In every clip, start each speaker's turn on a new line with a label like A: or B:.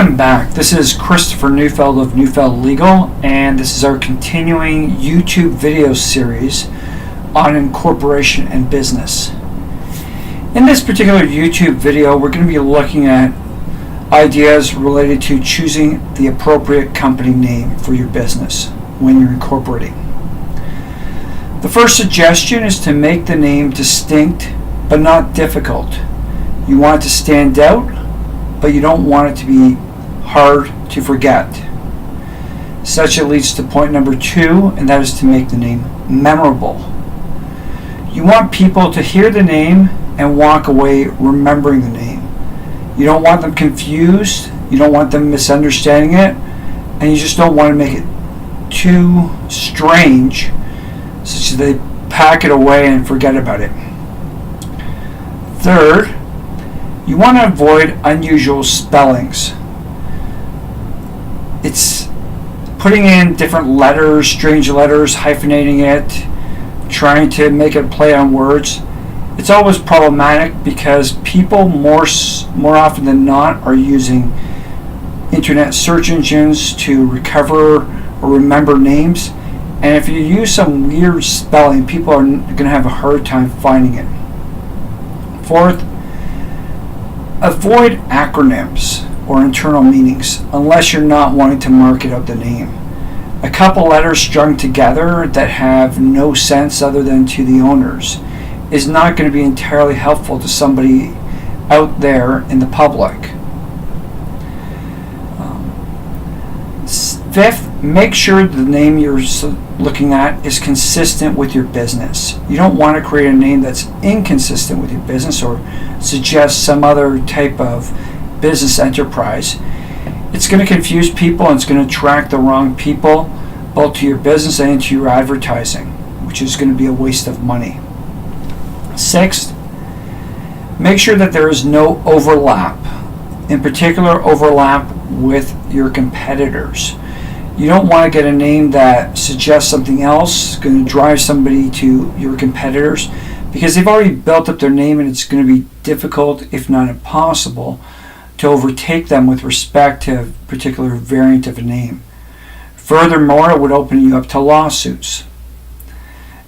A: Welcome back. This is Christopher Neufeld of Neufeld Legal, and this is our continuing YouTube video series on incorporation and business. In this particular YouTube video, we're going to be looking at ideas related to choosing the appropriate company name for your business when you're incorporating. The first suggestion is to make the name distinct but not difficult. You want it to stand out, but you don't want it to be hard to forget. Such it leads to point number 2, and that is to make the name memorable. You want people to hear the name and walk away remembering the name. You don't want them confused, you don't want them misunderstanding it, and you just don't want to make it too strange such that they pack it away and forget about it. Third, you want to avoid unusual spellings. It's putting in different letters, strange letters, hyphenating it, trying to make it play on words. It's always problematic because people more often than not are using internet search engines to recover or remember names. And if you use some weird spelling, people are going to have a hard time finding it. Fourth, avoid acronyms or internal meanings unless you're not wanting to market out the name. A couple letters strung together that have no sense other than to the owners is not going to be entirely helpful to somebody out there in the public. Fifth, make sure the name you're looking at is consistent with your business. You don't want to create a name that's inconsistent with your business or suggest some other type of business enterprise. It's going to confuse people and it's going to attract the wrong people both to your business and to your advertising, which is going to be a waste of money. Sixth, make sure that there is no overlap, in particular overlap with your competitors. You don't want to get a name that suggests something else, going to drive somebody to your competitors, because they've already built up their name and it's going to be difficult, if not impossible, to overtake them with respect to a particular variant of a name. Furthermore, it would open you up to lawsuits.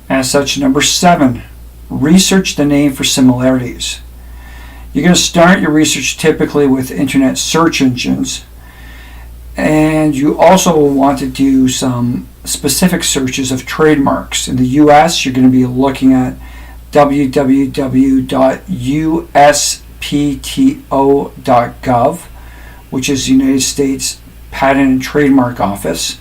A: As such, number 7, research the name for similarities. You're going to start your research typically with internet search engines, and you also want to do some specific searches of trademarks. In the US, you're going to be looking at www.uspto.gov, which is the United States Patent and Trademark Office.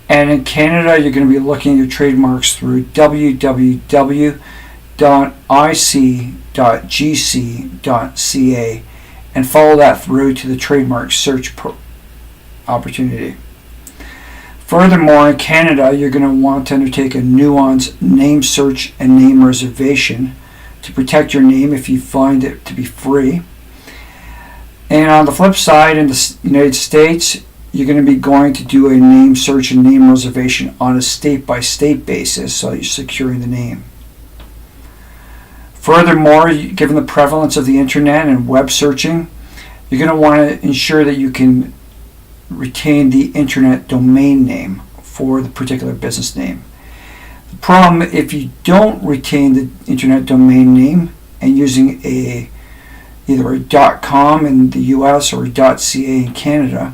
A: And in Canada, you're going to be looking at your trademarks through www.ic.gc.ca and follow that through to the trademark search opportunity. Furthermore, in Canada, you're going to want to undertake a nuanced name search and name reservation to protect your name if you find it to be free. And on the flip side, in the United States, you're going to be going to do a name search and name reservation on a state-by-state basis, so you're securing the name. Furthermore, given the prevalence of the internet and web searching, you're going to want to ensure that you can retain the internet domain name for the particular business name. The problem, if you don't retain the internet domain name and using either a .com in the US or a .ca in Canada,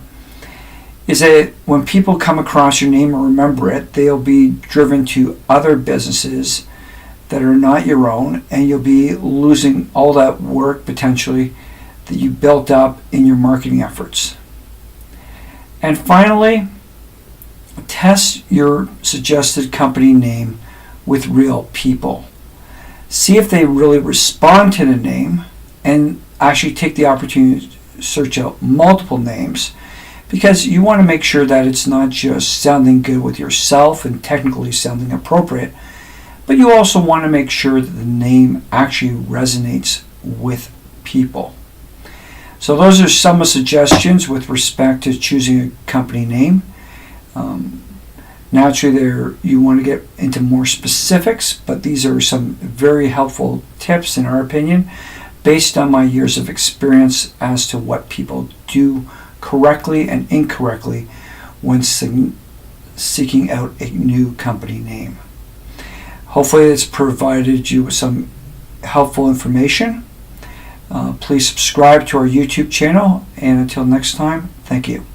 A: is that when people come across your name or remember it, they'll be driven to other businesses that are not your own, and you'll be losing all that work potentially that you built up in your marketing efforts. And finally, test your suggested company name with real people. See if they really respond to the name, and actually take the opportunity to search out multiple names, because you want to make sure that it's not just sounding good with yourself and technically sounding appropriate, but you also want to make sure that the name actually resonates with people. So those are some suggestions with respect to choosing a company name. Naturally, you want to get into more specifics, but these are some very helpful tips, in our opinion, based on my years of experience as to what people do correctly and incorrectly when seeking out a new company name. Hopefully it's provided you with some helpful information. Please subscribe to our YouTube channel, and until next time, thank you.